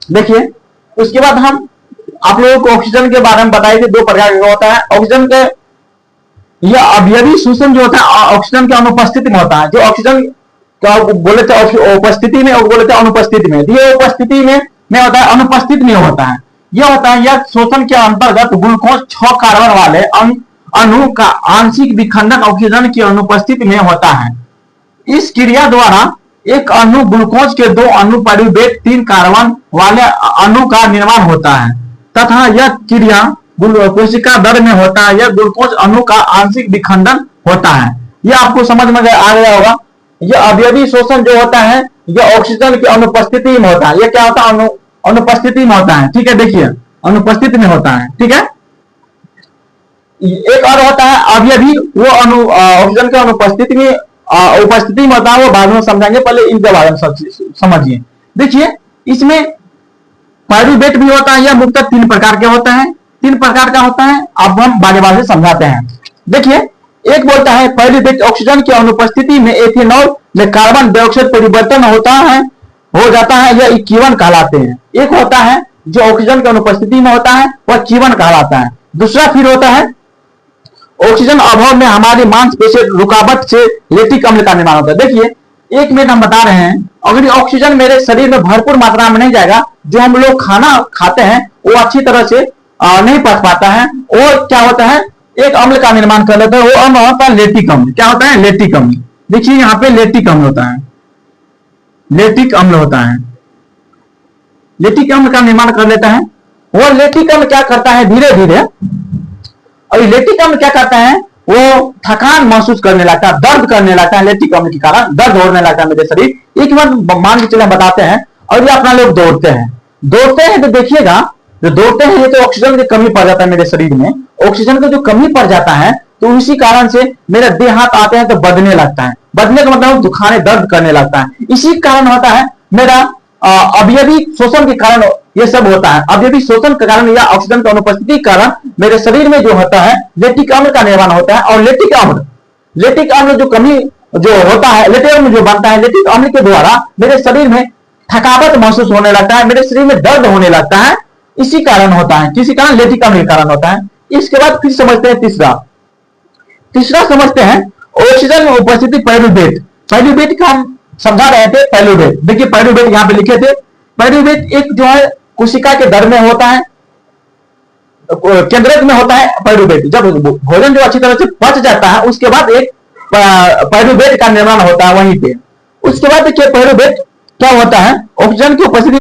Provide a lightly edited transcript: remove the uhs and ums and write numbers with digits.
देखिए, उसके बाद हम आप लोगों को ऑक्सीजन के बारे में बताए थे, दो प्रकार का होता है ऑक्सीजन के। यह अवयवी शोषण जो होता है ऑक्सीजन के अनुपस्थिति में होता है। जो ऑक्सीजन क्या बोले थे उपस्थिति में और बोले थे अनुपस्थिति में, ये उपस्थिति में होता है, अनुपस्थिति में होता है। यह होता है, यह शोषण के अंतर्गत ग्लूकोज 6 कार्बन वाले अणु का आंशिक विखंडन ऑक्सीजन की अनुपस्थिति में होता है। इस क्रिया द्वारा एक अणु ग्लूकोज के 2 अणु पाइरुवेट 3 कार्बन वाले अणु का निर्माण होता है तथा यह क्रिया कोशिका दर में होता है। यह ग्लूकोज अणु का आंशिक विखंडन होता है। यह आपको समझ में आ गया होगा। यह अवयवी शोषण जो होता है यह ऑक्सीजन की अनुपस्थिति में होता है। यह क्या होता है? अनुपस्थिति में होता है। ठीक है, देखिए अनुपस्थिति में होता है। ठीक है, एक और होता है अवयवी, वो ऑक्सीजन के अनुपस्थिति में उपस्थिति में होता है, वो बाद में समझाएंगे, पहले इनके बारे में समझिए। देखिए, इसमें पाइरुवेट भी होता है। यह मुख्यतः 3 प्रकार के होते हैं। 3 प्रकार का होता है, अब हम बारे बारे से समझाते हैं। देखिए, एक बोलता है पाइरुवेट ऑक्सीजन की अनुपस्थिति में एथेनॉल में कार्बन डाइऑक्साइड परिवर्तन होता है, हो जाता है, यह कीवन कहलाते हैं। एक होता है जो ऑक्सीजन की अनुपस्थिति में होता है, वह कीवन कहलाता है। दूसरा फिर होता है ऑक्सीजन अभाव में हमारी मांसपेशी रुकावट से लैक्टिक अम्ल का निर्माण होता है। देखिए, 1 मिनट हम बता रहे हैं, अगर ऑक्सीजन मेरे शरीर में भरपूर मात्रा में नहीं जाएगा, जो हम लोग खाना खाते हैं वो अच्छी तरह से नहीं पच पाता है, और क्या होता है एक अम्ल का निर्माण कर लेता है, वो अम्ल होता है लैक्टिक अम्ल। क्या होता है? लैक्टिक अम्ल। देखिए यहाँ पे लैक्टिक अम्ल होता है, लैक्टिक अम्ल होता है, लैक्टिक अम्ल का निर्माण कर लेता है। वो लैक्टिक अम्ल क्या करता है धीरे धीरे, और लैक्टिक अम्ल क्या करता है, वो थकान महसूस करने लगता है, दर्द करने लगता है। लैक्टिक अम्ल के कारण दर्द होने लगता है मेरे शरीर। एक बार मान के चले बताते हैं, और ये अपना लोग दौड़ते हैं तो देखिएगा, जो दौड़ते हैं ये तो ऑक्सीजन की कमी पड़ जाता है मेरे शरीर में। ऑक्सीजन की जो कमी पड़ जाता है तो इसी कारण से मेरे देह हाथ आते हैं तो बदने लगता है। बदने का मतलब दुखाने, दर्द करने लगता है। इसी कारण होता है मेरा अवयवी शोषण के कारण ये सब होता है। अवयवी शोषण के कारण या ऑक्सीजन की अनुपस्थिति के कारण मेरे शरीर में जो होता है लैक्टिक अम्ल का निर्माण होता है। और लैक्टिक अम्ल जो कमी जो होता है, लैक्टिक अम्ल जो बनता है, लैक्टिक अम्ल के द्वारा मेरे शरीर में थकावट महसूस होने लगता है, मेरे शरीर में दर्द होने लगता है। इसी कारण होता है, किसी कारण लैक्टिक अम्ल के कारण होता है। इसके बाद फिर समझते हैं तीसरा समझते हैं ऑक्सीजन में उपस्थिति पाइरुवेट। पाइरुवेट का हम समझा रहे थे। पाइरुवेट देखिए, पाइरुवेट यहाँ पे लिखे थे। पाइरुवेट एक जो है कोशिका के दर में होता है, केंद्रक में होता है पाइरुवेट। जब भोजन जो अच्छी तरह से पच जाता है उसके बाद एक पाइरुवेट का निर्माण होता है वहीं पे। उसके बाद देखिए पाइरुवेट क्या होता है, ऑक्सीजन की उपस्थिति